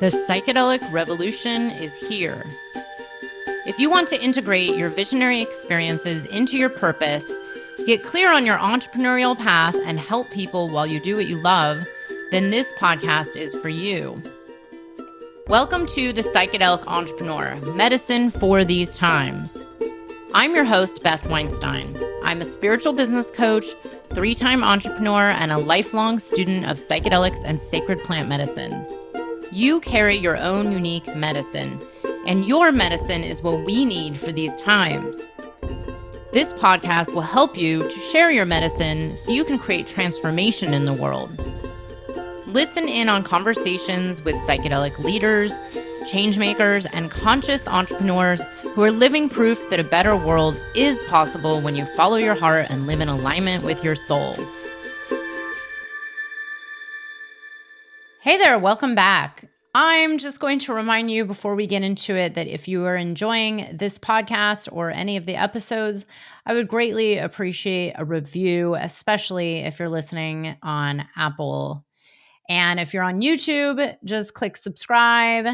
The psychedelic revolution is here. If you want to integrate your visionary experiences into your purpose, get clear on your entrepreneurial path, and help people while you do what you love, then this podcast is for you. Welcome to The Psychedelic Entrepreneur, Medicine for These Times. I'm your host, Beth Weinstein. I'm a spiritual business coach, 3-time entrepreneur, and a lifelong student of psychedelics and sacred plant medicines. You carry your own unique medicine, and your medicine is what we need for these times. This podcast will help you to share your medicine so you can create transformation in the world. Listen in on conversations with psychedelic leaders, changemakers, and conscious entrepreneurs who are living proof that a better world is possible when you follow your heart and live in alignment with your soul. Hey there, welcome back. I'm just going to remind you before we get into it that if you are enjoying this podcast or any of the episodes, I would greatly appreciate a review, especially if you're listening on Apple. And if you're on YouTube, just click subscribe.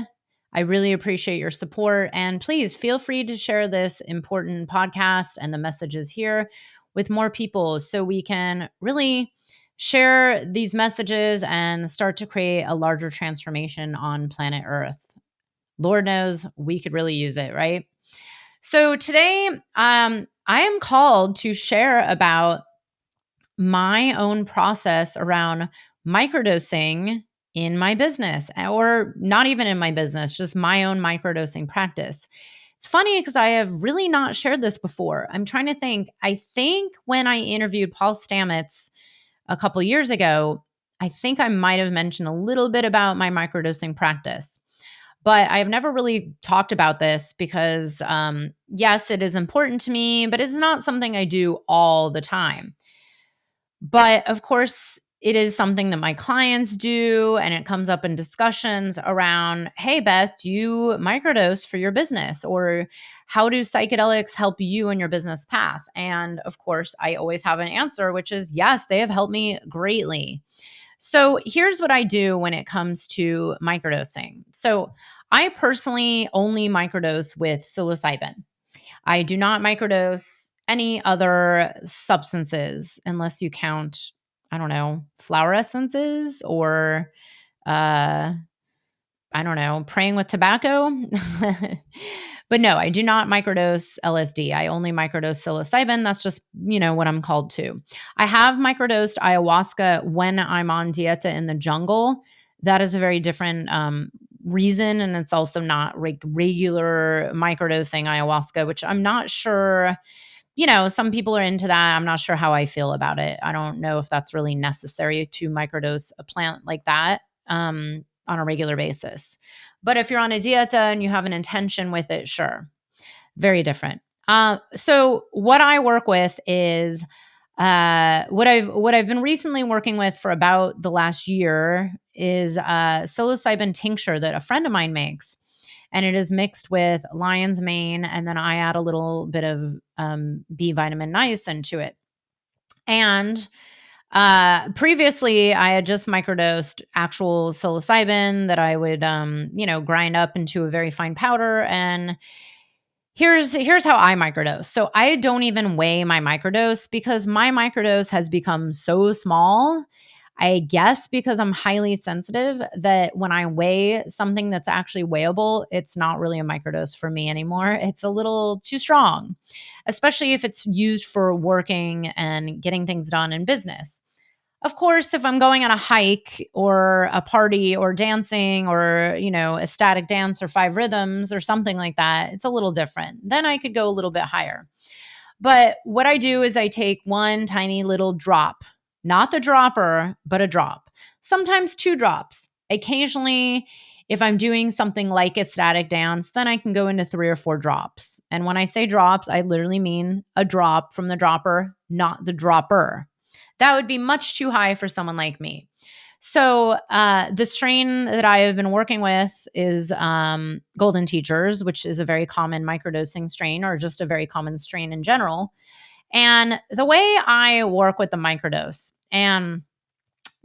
I really appreciate your support. And please feel free to share this important podcast and the messages here with more people so we can really share these messages and start to create a larger transformation on planet Earth. Lord knows we could really use it, right? So today, I am called to share about my own process around microdosing in my business, or not even in my business, just my own microdosing practice. It's funny because I have really not shared this before. I'm trying to think. I think when I interviewed Paul Stamets a couple years ago, I think I might have mentioned a little bit about my microdosing practice. But I've never really talked about this because, yes, it is important to me, but it's not something I do all the time. But of course, it is something that my clients do, and it comes up in discussions around, hey, Beth, do you microdose for your business? Or how do psychedelics help you in your business path? And of course, I always have an answer, which is yes, they have helped me greatly. So here's what I do when it comes to microdosing. So I personally only microdose with psilocybin. I do not microdose any other substances unless you count, I don't know, flower essences or, I don't know, praying with tobacco. But no, I do not microdose LSD. I only microdose psilocybin. That's just, what I'm called to. I have microdosed ayahuasca when I'm on dieta in the jungle. That is a very different reason. And it's also not regular microdosing ayahuasca, which I'm not sure. Some people are into that. I'm not sure how I feel about it. I don't know if that's really necessary to microdose a plant like that on a regular basis. But if you're on a dieta and you have an intention with it, sure. Very different. So what I work with is what I've been recently working with for about the last year is psilocybin tincture that a friend of mine makes. And it is mixed with lion's mane, and then I add a little bit of B vitamin niacin to it. And previously, I had just microdosed actual psilocybin that I would, grind up into a very fine powder. And here's how I microdose. So I don't even weigh my microdose because my microdose has become so small. I guess because I'm highly sensitive that when I weigh something that's actually weighable, it's not really a microdose for me anymore. It's a little too strong, especially if it's used for working and getting things done in business. Of course, if I'm going on a hike or a party or dancing or, a static dance or 5 rhythms or something like that, it's a little different. Then I could go a little bit higher. But what I do is I take one tiny little drop, not the dropper, but a drop, sometimes 2 drops. Occasionally, if I'm doing something like a static dance, then I can go into 3 or 4 drops. And when I say drops, I literally mean a drop from the dropper, not the dropper. That would be much too high for someone like me. So the strain that I have been working with is Golden Teachers, which is a very common microdosing strain, or just a very common strain in general. And the way I work with the microdose, and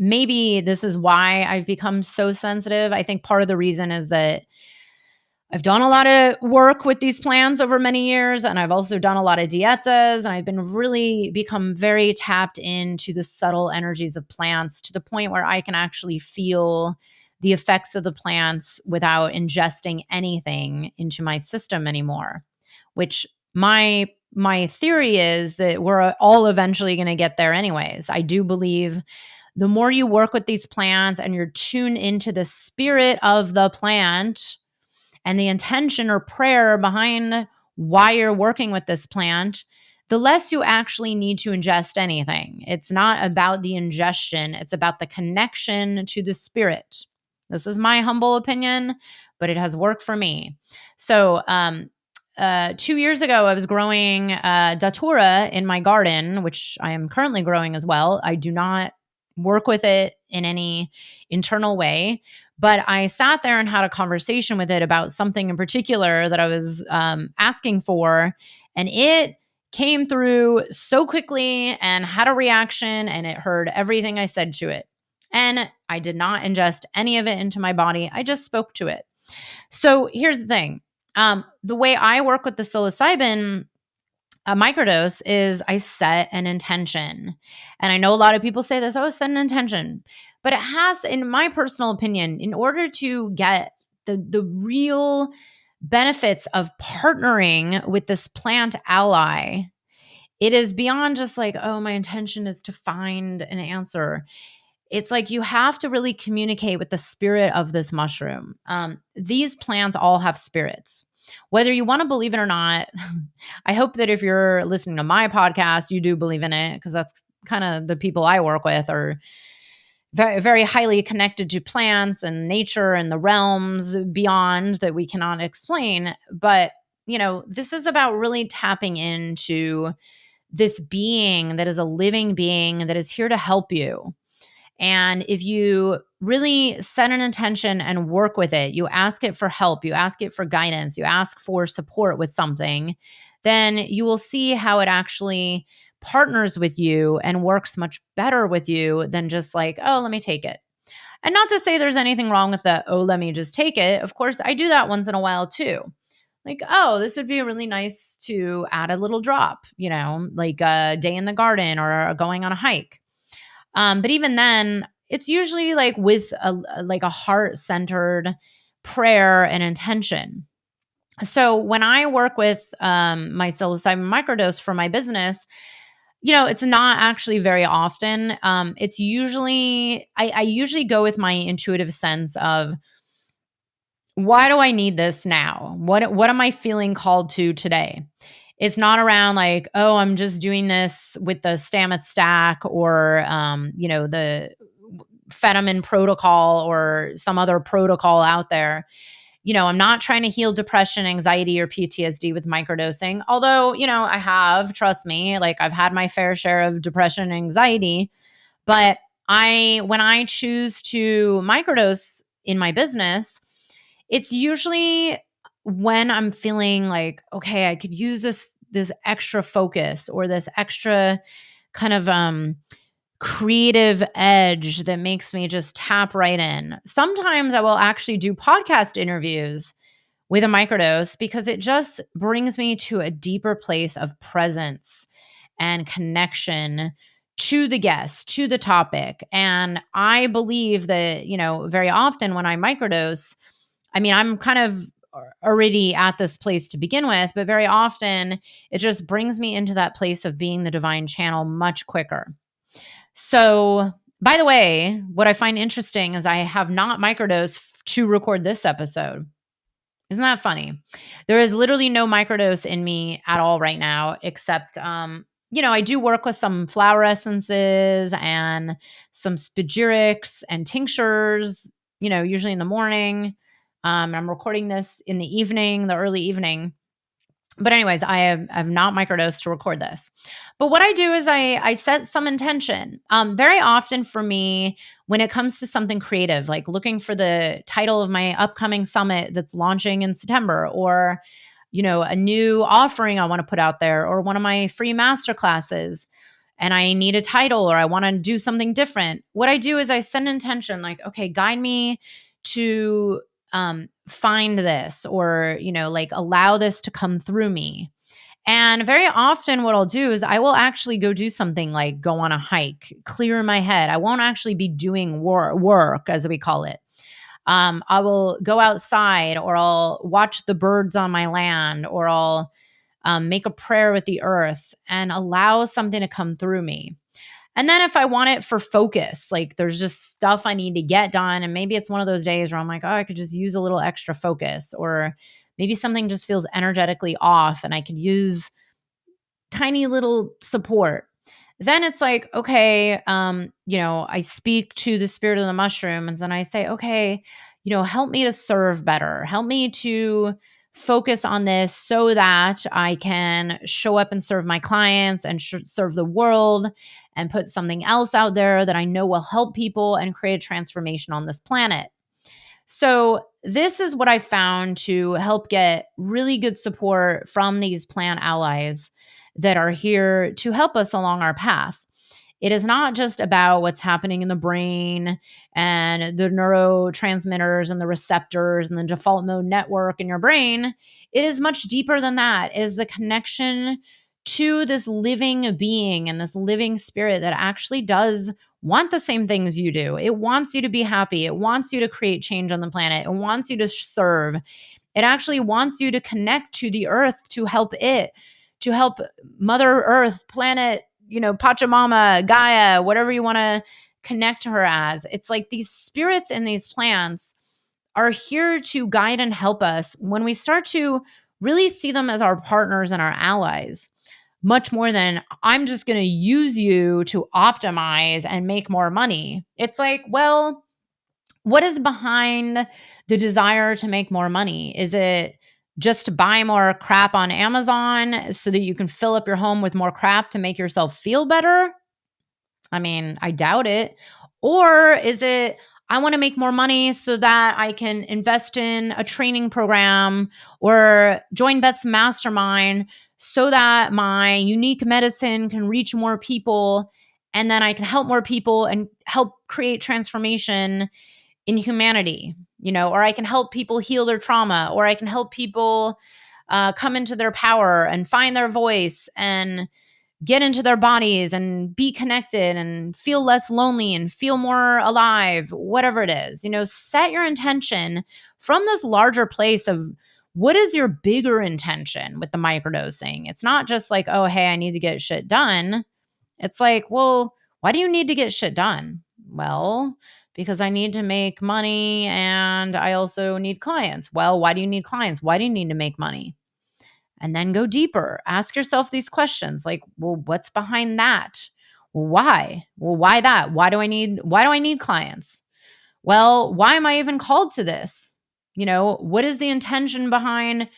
maybe this is why I've become so sensitive. I think part of the reason is that I've done a lot of work with these plants over many years, and I've also done a lot of dietas, and I've been really become very tapped into the subtle energies of plants to the point where I can actually feel the effects of the plants without ingesting anything into my system anymore, which my theory is that we're all eventually going to get there anyways. I do believe the more you work with these plants and you're tuned into the spirit of the plant, and the intention or prayer behind why you're working with this plant, the less you actually need to ingest anything. It's not about the ingestion, it's about the connection to the spirit. This is my humble opinion, but it has worked for me. So, 2 years ago, I was growing datura in my garden, which I am currently growing as well. I do not work with it in any internal way, but I sat there and had a conversation with it about something in particular that I was asking for. And it came through so quickly and had a reaction, and it heard everything I said to it. And I did not ingest any of it into my body. I just spoke to it. So here's the thing. The way I work with the psilocybin microdose is I set an intention. And I know a lot of people say this, oh, set an intention. But it has, in my personal opinion, in order to get the real benefits of partnering with this plant ally, it is beyond just like, oh, my intention is to find an answer. It's like you have to really communicate with the spirit of this mushroom. These plants all have spirits. Whether you want to believe it or not, I hope that if you're listening to my podcast, you do believe in it, because that's kind of the people I work with are very, very highly connected to plants and nature and the realms beyond that we cannot explain. But, this is about really tapping into this being that is a living being that is here to help you. And if you really set an intention and work with it, you ask it for help, you ask it for guidance, you ask for support with something, then you will see how it actually partners with you and works much better with you than just like, oh, let me take it. And not to say there's anything wrong with the, oh, let me just take it. Of course, I do that once in a while too. Like, oh, this would be really nice to add a little drop, like a day in the garden or going on a hike. But even then, it's usually like with a heart-centered prayer and intention. So when I work with my psilocybin microdose for my business, it's not actually very often. It's usually I usually go with my intuitive sense of, why do I need this now? What am I feeling called to today? It's not around like, oh, I'm just doing this with the Stamets stack or, the Fetterman protocol or some other protocol out there. I'm not trying to heal depression, anxiety, or PTSD with microdosing. Although, I have, trust me, like I've had my fair share of depression and anxiety. But when I choose to microdose in my business, it's usually when I'm feeling like, okay, I could use this extra focus or this extra kind of creative edge that makes me just tap right in. Sometimes I will actually do podcast interviews with a microdose because it just brings me to a deeper place of presence and connection to the guest, to the topic. And I believe that, very often when I microdose, I mean, I'm kind of already at this place to begin with, but very often it just brings me into that place of being the divine channel much quicker. So, by the way, what I find interesting is I have not microdosed to record this episode. Isn't that funny? There is literally no microdose in me at all right now, except, I do work with some flower essences and some spagyrics and tinctures, usually in the morning. I'm recording this in the evening, the early evening. But anyways, I've not microdosed to record this. But what I do is I set some intention. Very often for me, when it comes to something creative, like looking for the title of my upcoming summit that's launching in September, or a new offering I want to put out there, or one of my free masterclasses. and I need a title or I want to do something different, what I do is I send intention like, okay, guide me to find this, or, like allow this to come through me. And very often, what I'll do is I will actually go do something like go on a hike, clear my head. I won't actually be doing work, as we call it. I will go outside, or I'll watch the birds on my land, or I'll make a prayer with the earth and allow something to come through me. And then if I want it for focus, like there's just stuff I need to get done. And maybe it's one of those days where I'm like, oh, I could just use a little extra focus, or maybe something just feels energetically off and I could use tiny little support. Then it's like, okay, I speak to the spirit of the mushrooms and I say, okay, help me to serve better. Help me to focus on this so that I can show up and serve my clients and serve the world and put something else out there that I know will help people and create a transformation on this planet. So, this is what I found to help get really good support from these plant allies that are here to help us along our path. It is not just about what's happening in the brain and the neurotransmitters and the receptors and the default mode network in your brain. It is much deeper than that. It is the connection to this living being and this living spirit that actually does want the same things you do. It wants you to be happy. It wants you to create change on the planet. It wants you to serve. It actually wants you to connect to the earth, to help it, to help Mother Earth, planet, Pachamama, Gaia, whatever you want to connect to her as. It's like these spirits in these plants are here to guide and help us when we start to really see them as our partners and our allies, much more than I'm just going to use you to optimize and make more money. It's like, well, what is behind the desire to make more money? Is it just to buy more crap on Amazon so that you can fill up your home with more crap to make yourself feel better? I mean, I doubt it. Or is it, I want to make more money so that I can invest in a training program or join Beth's mastermind so that my unique medicine can reach more people, and then I can help more people and help create transformation in humanity, or I can help people heal their trauma, or I can help people come into their power and find their voice and get into their bodies and be connected and feel less lonely and feel more alive, whatever it is. Set your intention from this larger place of what is your bigger intention with the microdosing. It's not just like, oh, hey, I need to get shit done. It's like, well, why do you need to get shit done? Well, because I need to make money and I also need clients. Well, why do you need clients? Why do you need to make money? And then go deeper. Ask yourself these questions like, well, what's behind that? Well, why? Well, why that? Why do I need clients? Well, why am I even called to this? What is the intention behind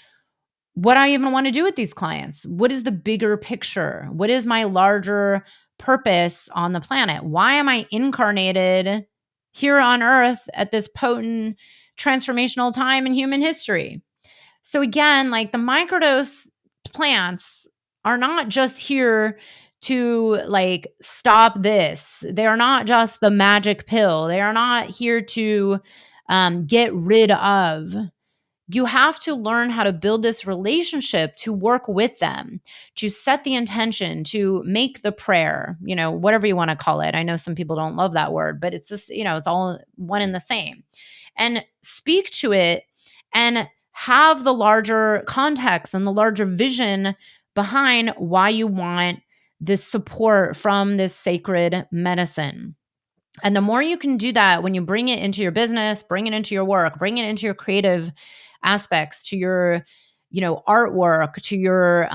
what I even want to do with these clients? What is the bigger picture? What is my larger purpose on the planet? Why am I incarnated here on earth at this potent transformational time in human history? So again, like the microdose plants are not just here to like stop this. They are not just the magic pill. They are not here to get rid of. You have to learn how to build this relationship, to work with them, to set the intention, to make the prayer, whatever you want to call it. I know some people don't love that word, but it's just, it's all one and the same. And speak to it and have the larger context and the larger vision behind why you want this support from this sacred medicine. And the more you can do that when you bring it into your business, bring it into your work, bring it into your creative aspects, to your, artwork, to your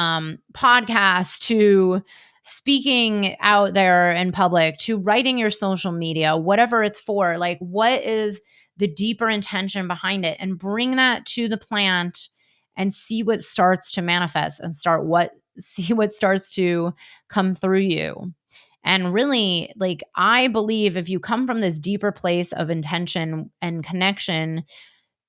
podcast, to speaking out there in public, to writing your social media, whatever it's for, like what is the deeper intention behind it, and bring that to the plant and see what starts to manifest and see what starts to come through you. And really, like, I believe if you come from this deeper place of intention and connection,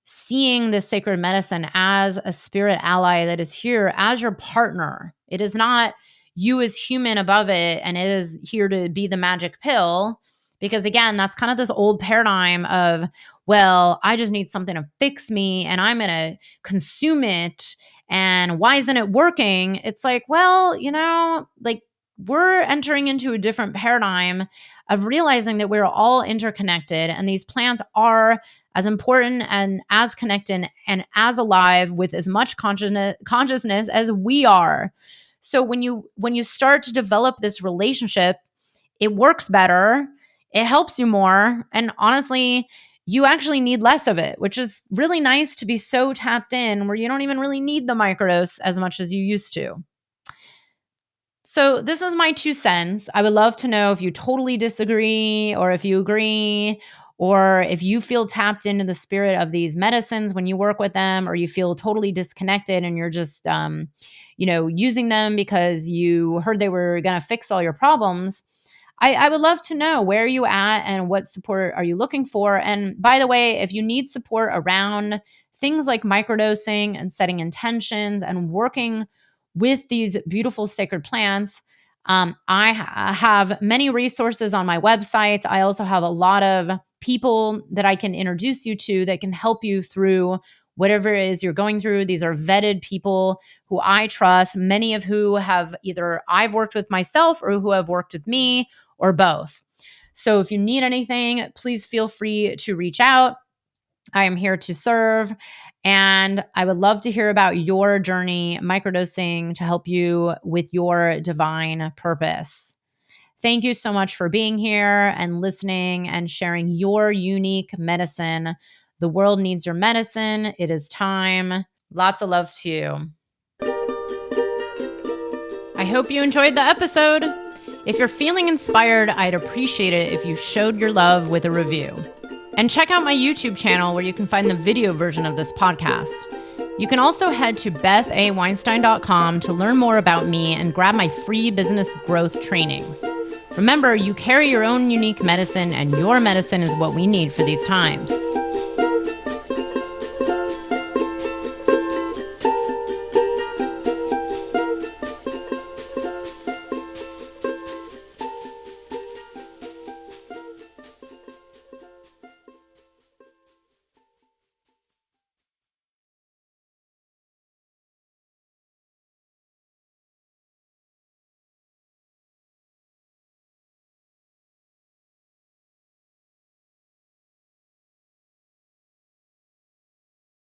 seeing this sacred medicine as a spirit ally that is here as your partner, it is not you as human above it, and it is here to be the magic pill. Because again, that's kind of this old paradigm of, well, I just need something to fix me and I'm going to consume it. And why isn't it working? It's like, well, like we're entering into a different paradigm of realizing that we're all interconnected and these plants are as important and as connected and as alive with as much consciousness as we are. So when you start to develop this relationship, it works better, it helps you more, and honestly, you actually need less of it, which is really nice to be so tapped in where you don't even really need the microdose as much as you used to. So, this is my 2 cents. I would love to know if you totally disagree or if you agree, or if you feel tapped into the spirit of these medicines when you work with them, or you feel totally disconnected and you're just, using them because you heard they were going to fix all your problems. I would love to know where you at and what support are you looking for. And by the way, if you need support around things like microdosing and setting intentions and working with these beautiful sacred plants, have many resources on my website. I also have a lot of people that I can introduce you to that can help you through whatever it is you're going through. These are vetted people who I trust, many of who have either I've worked with myself or who have worked with me or both. So if you need anything, please feel free to reach out. I am here to serve. And I would love to hear about your journey microdosing to help you with your divine purpose. Thank you so much for being here and listening and sharing your unique medicine. The world needs your medicine. It is time. Lots of love to you. I hope you enjoyed the episode. If you're feeling inspired, I'd appreciate it if you showed your love with a review. And check out my YouTube channel where you can find the video version of this podcast. You can also head to bethaweinstein.com to learn more about me and grab my free business growth trainings. Remember, you carry your own unique medicine, and your medicine is what we need for these times.